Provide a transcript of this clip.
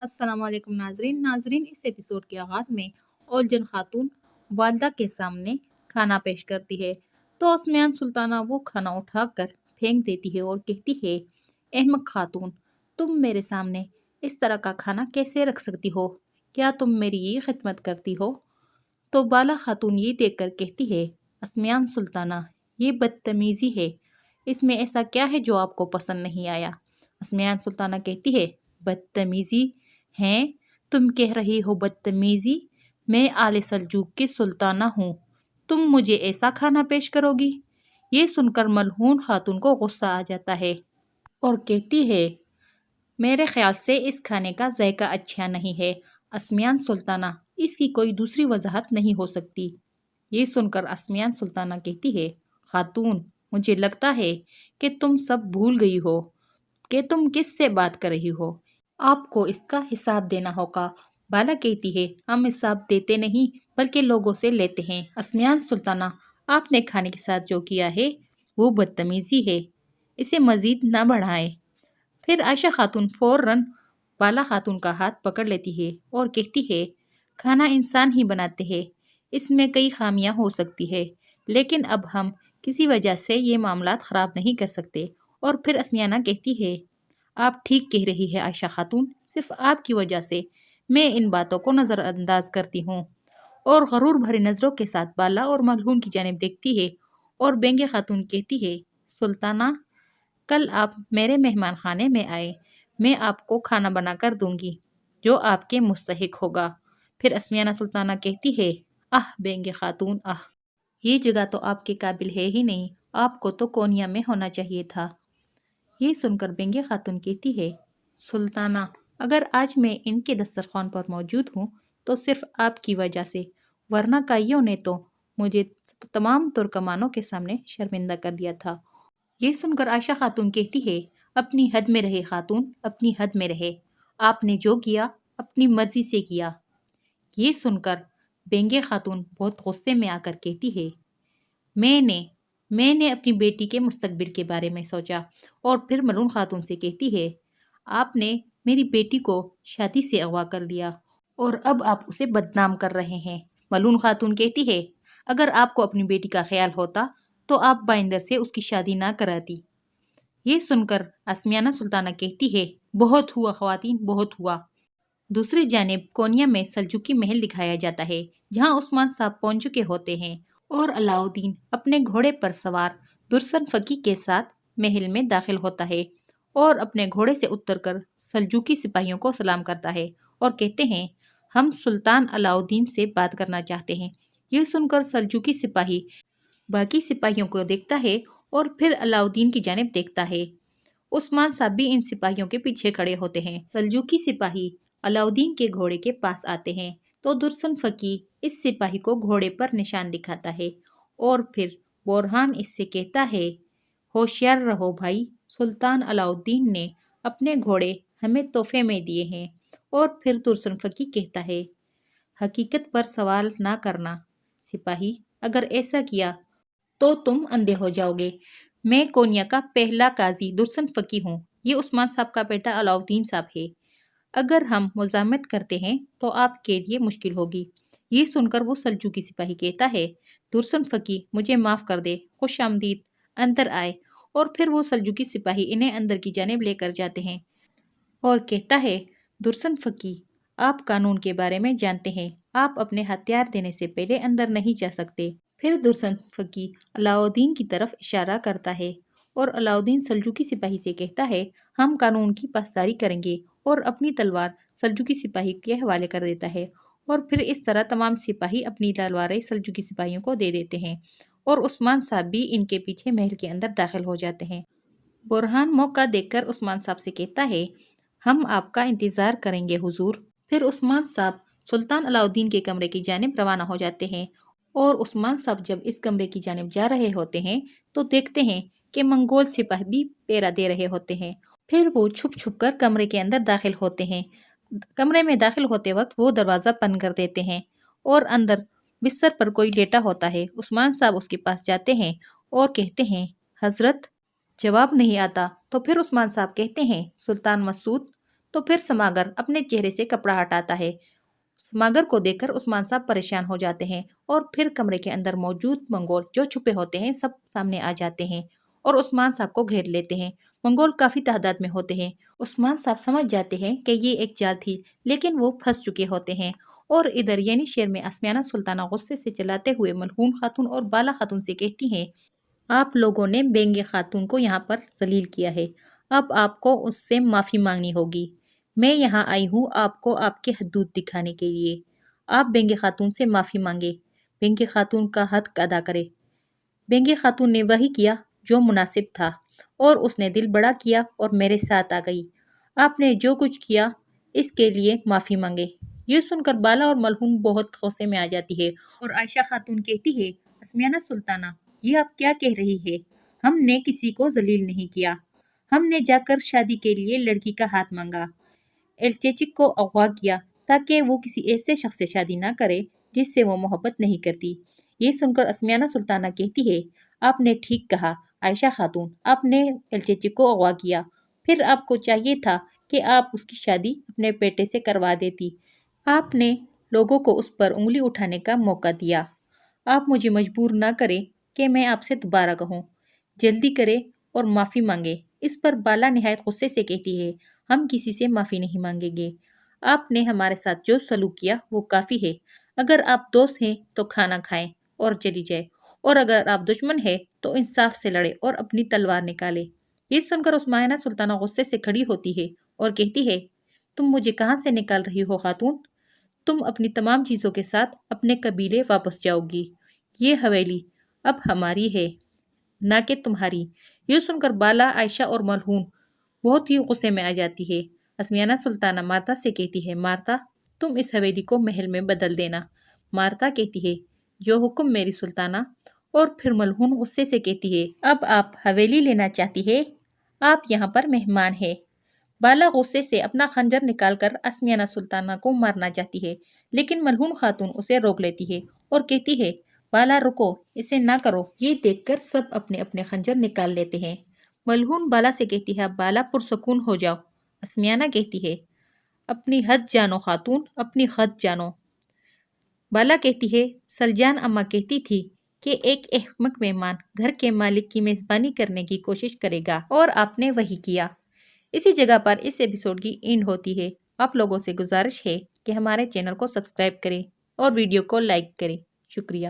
السلام علیکم ناظرین اس ایپیسوڈ کے آغاز میں اولجن خاتون والدہ کے سامنے کھانا پیش کرتی ہے تو عثمان سلطانہ وہ کھانا اٹھا کر پھینک دیتی ہے اور کہتی ہے، احمق خاتون، تم میرے سامنے اس طرح کا کھانا کیسے رکھ سکتی ہو؟ کیا تم میری یہ خدمت کرتی ہو؟ تو بالا خاتون یہ دیکھ کر کہتی ہے، عثمان سلطانہ، یہ بدتمیزی ہے، اس میں ایسا کیا ہے جو آپ کو پسند نہیں آیا؟ عثمان سلطانہ کہتی ہے، بدتمیزی ہیں؟ تم کہہ رہی ہو بدتمیزی؟ میں آل سلجوق کی سلطانہ ہوں، تم مجھے ایسا کھانا پیش کرو گی؟ یہ سن کر ملعون خاتون کو غصہ آ جاتا ہے اور کہتی ہے، میرے خیال سے اس کھانے کا ذائقہ اچھا نہیں ہے، عثمان سلطانہ، اس کی کوئی دوسری وضاحت نہیں ہو سکتی۔ یہ سن کر عثمان سلطانہ کہتی ہے، خاتون، مجھے لگتا ہے کہ تم سب بھول گئی ہو کہ تم کس سے بات کر رہی ہو، آپ کو اس کا حساب دینا ہوگا۔ بالا کہتی ہے، ہم حساب دیتے نہیں بلکہ لوگوں سے لیتے ہیں۔ عثمان سلطانہ، آپ نے کھانے کے ساتھ جو کیا ہے وہ بدتمیزی ہے، اسے مزید نہ بڑھائیں۔ پھر عائشہ خاتون فوراً بالا خاتون کا ہاتھ پکڑ لیتی ہے اور کہتی ہے، کھانا انسان ہی بناتے ہیں، اس میں کئی خامیاں ہو سکتی ہے، لیکن اب ہم کسی وجہ سے یہ معاملات خراب نہیں کر سکتے۔ اور پھر اسمیانہ کہتی ہے، آپ ٹھیک کہہ رہی ہے عائشہ خاتون، صرف آپ کی وجہ سے میں ان باتوں کو نظر انداز کرتی ہوں۔ اور غرور بھری نظروں کے ساتھ بالا اور ملعون کی جانب دیکھتی ہے اور بینگے خاتون کہتی ہے، سلطانہ، کل آپ میرے مہمان خانے میں آئے، میں آپ کو کھانا بنا کر دوں گی جو آپ کے مستحق ہوگا۔ پھر اسمیانہ سلطانہ کہتی ہے، بینگے خاتون، یہ جگہ تو آپ کے قابل ہے ہی نہیں، آپ کو تو کونیا میں ہونا چاہیے تھا۔ یہ سن کر بینگے خاتون کہتی ہے، سلطانہ، اگر آج میں ان کے دسترخوان پر موجود ہوں تو صرف آپ کی وجہ سے، ورنہ کائیوں نے تو مجھے تمام ترکمانوں کے سامنے شرمندہ کر دیا تھا۔ یہ سن کر عائشہ خاتون کہتی ہے، اپنی حد میں رہے خاتون، اپنی حد میں رہے، آپ نے جو کیا اپنی مرضی سے کیا۔ یہ سن کر بینگے خاتون بہت غصے میں آ کر کہتی ہے، میں نے اپنی بیٹی کے مستقبل کے بارے میں سوچا۔ اور پھر ملعون خاتون سے کہتی ہے، آپ نے میری بیٹی کو شادی سے اغوا کر لیا اور اب آپ اسے بدنام کر رہے ہیں۔ ملعون خاتون کہتی ہے، اگر آپ کو اپنی بیٹی کا خیال ہوتا تو آپ بائندر سے اس کی شادی نہ کراتی۔ یہ سن کر اسمیانہ سلطانہ کہتی ہے، بہت ہوا خواتین، بہت ہوا۔ دوسری جانب کونیا میں سلجوقی محل دکھایا جاتا ہے جہاں عثمان صاحب پہنچ چکے ہوتے ہیں اور علاؤدین اپنے گھوڑے پر سوار درسن فقی کے ساتھ محل میں داخل ہوتا ہے اور اپنے گھوڑے سے اتر کر سلجوقی سپاہیوں کو سلام کرتا ہے اور کہتے ہیں، ہم سلطان علاؤدین سے بات کرنا چاہتے ہیں۔ یہ سن کر سلجوقی سپاہی باقی سپاہیوں کو دیکھتا ہے اور پھر علاؤدین کی جانب دیکھتا ہے۔ عثمان صاحب بھی ان سپاہیوں کے پیچھے کھڑے ہوتے ہیں۔ سلجوقی سپاہی علاؤدین کے گھوڑے کے پاس آتے ہیں تو درسن فقی اس سپاہی کو گھوڑے پر نشان دکھاتا ہے اور پھر بورہان اس سے کہتا ہے، ہوشیار رہو بھائی، سلطان علاؤدین نے اپنے گھوڑے ہمیں تحفے میں دیے ہیں۔ اور پھر درسن فقی کہتا ہے، حقیقت پر سوال نہ کرنا سپاہی، اگر ایسا کیا تو تم اندھے ہو جاؤ گے۔ میں کونیا کا پہلا قاضی درسن فقی ہوں، یہ عثمان صاحب کا بیٹا علاؤدین صاحب ہے، اگر ہم مزاحمت کرتے ہیں تو آپ کے لیے مشکل ہوگی۔ یہ سن کر وہ سلجوقی سپاہی کہتا ہے، درسن فقی، مجھے معاف کر دے، خوش آمدید، اندر آئے۔ اور پھر وہ سلجوقی سپاہی انہیں اندر کی جانب لے کر جاتے ہیں اور کہتا ہے، درسن فقی، آپ قانون کے بارے میں جانتے ہیں، آپ اپنے ہتھیار دینے سے پہلے اندر نہیں جا سکتے۔ پھر درسن فقی علاؤدین کی طرف اشارہ کرتا ہے اور علاؤدین سلجوقی سپاہی سے کہتا ہے، ہم قانون کی پاسداری کریں گے، اور اپنی تلوار سلجوقی سپاہی کے حوالے کر دیتا ہے۔ اور پھر اس طرح تمام سپاہی اپنی تلواریں سلجوقی سپاہیوں کو دے دیتے ہیں اور عثمان صاحب بھی ان کے پیچھے محل کے اندر داخل ہو جاتے ہیں۔ بورہان موقع دیکھ کر عثمان صاحب سے کہتا ہے، ہم آپ کا انتظار کریں گے حضور۔ پھر عثمان صاحب سلطان علاؤدین کے کمرے کی جانب روانہ ہو جاتے ہیں اور عثمان صاحب جب اس کمرے کی جانب جا رہے ہوتے ہیں تو دیکھتے ہیں کہ منگول سپاہی بھی پہرا دے رہے ہوتے ہیں۔ پھر وہ چھپ چھپ کر کمرے کے اندر داخل ہوتے ہیں۔ کمرے میں داخل ہوتے وقت وہ دروازہ بند کر دیتے ہیں اور اندر بستر پر کوئی لیٹا ہوتا ہے۔ عثمان صاحب اس کے پاس جاتے ہیں اور کہتے ہیں، حضرت، جواب نہیں آتا۔ تو پھر عثمان صاحب کہتے ہیں، سلطان مسعود، تو پھر سماگر اپنے چہرے سے کپڑا ہٹاتا ہے۔ سماگر کو دیکھ کر عثمان صاحب پریشان ہو جاتے ہیں اور پھر کمرے کے اندر موجود منگول جو چھپے ہوتے ہیں سب سامنے آ جاتے ہیں اور عثمان صاحب کو گھیر لیتے ہیں۔ منگول کافی تعداد میں ہوتے ہیں۔ عثمان صاحب سمجھ جاتے ہیں کہ یہ ایک چال تھی، لیکن وہ پھنس چکے ہوتے ہیں۔ اور ادھر یعنی شہر میں آسمیانہ سلطانہ غصے سے چلاتے ہوئے ملہون خاتون اور بالا خاتون سے کہتی ہیں، آپ لوگوں نے بینگے خاتون کو یہاں پر ذلیل کیا ہے، اب آپ کو اس سے معافی مانگنی ہوگی۔ میں یہاں آئی ہوں آپ کو آپ کے حدود دکھانے کے لیے۔ آپ بینگے خاتون سے معافی مانگے، بینگے خاتون کا حق ادا کرے۔ بینگے خاتون نے وہی کیا جو مناسب تھا اور اس نے دل بڑا کیا اور میرے ساتھ آ گئی۔ آپ نے جو کچھ کیا اس کے لیے معافی مانگے۔ یہ سن کر بالا اور ملہون بہت غصے میں آ جاتی ہے اور عائشہ خاتون کہتی ہے، آسمیانہ سلطانہ یہ آپ کیا کہہ رہی ہے؟ ہم نے کسی کو ذلیل نہیں کیا، ہم نے جا کر شادی کے لیے لڑکی کا ہاتھ مانگا، الچیچک کو اغوا کیا تاکہ وہ کسی ایسے شخص سے شادی نہ کرے جس سے وہ محبت نہیں کرتی۔ یہ سن کر آسمیانہ سلطانہ کہتی ہے، آپ نے ٹھیک کہا عائشہ خاتون، آپ نے الچیچک کو اغوا کیا، پھر آپ کو چاہیے تھا کہ آپ اس کی شادی اپنے بیٹے سے کروا دیتی۔ آپ نے لوگوں کو اس پر انگلی اٹھانے کا موقع دیا۔ آپ مجھے مجبور نہ کریں کہ میں آپ سے دوبارہ کہوں، جلدی کرے اور معافی مانگے۔ اس پر بالا نہایت غصے سے کہتی ہے، ہم کسی سے معافی نہیں مانگیں گے۔ آپ نے ہمارے ساتھ جو سلوک کیا وہ کافی ہے۔ اگر آپ دوست ہیں تو کھانا کھائیں اور چلی جائے، اور اگر آپ دشمن ہیں تو انصاف سے لڑے اور اپنی تلوار نکالے۔ یہ سن کر عثمانہ سلطانہ غصے سے کھڑی ہوتی ہے اور کہتی ہے، تم مجھے کہاں سے نکال رہی ہو خاتون؟ تم اپنی تمام چیزوں کے ساتھ اپنے قبیلے واپس جاؤ گی۔ یہ حویلی اب ہماری ہے نہ کہ تمہاری۔ یہ سن کر بالا، عائشہ اور ملہون بہت ہی غصے میں آ جاتی ہے۔ آسمیانہ سلطانہ مارتا سے کہتی ہے، مارتا تم اس حویلی کو محل میں بدل دینا۔ مارتا کہتی ہے، جو حکم میری سلطانہ۔ اور پھر ملہون غصے سے کہتی ہے، اب آپ حویلی لینا چاہتی ہے؟ آپ یہاں پر مہمان ہیں۔ بالا غصے سے اپنا خنجر نکال کر آسمیانہ سلطانہ کو مارنا چاہتی ہے، لیکن ملہون خاتون اسے روک لیتی ہے اور کہتی ہے، بالا رکو، اسے نہ کرو۔ یہ دیکھ کر سب اپنے اپنے خنجر نکال لیتے ہیں۔ ملہون بالا سے کہتی ہے، بالا پرسکون ہو جاؤ۔ آسمیانہ کہتی ہے، اپنی حد جانو خاتون، اپنی حد جانو۔ بالا کہتی ہے، سلجان اماں کہتی تھی کہ ایک احمق مہمان گھر کے مالک کی میزبانی کرنے کی کوشش کرے گا، اور آپ نے وہی کیا۔ اسی جگہ پر اس ایپیسوڈ کی اینڈ ہوتی ہے۔ آپ لوگوں سے گزارش ہے کہ ہمارے چینل کو سبسکرائب کریں اور ویڈیو کو لائک کریں۔ شکریہ۔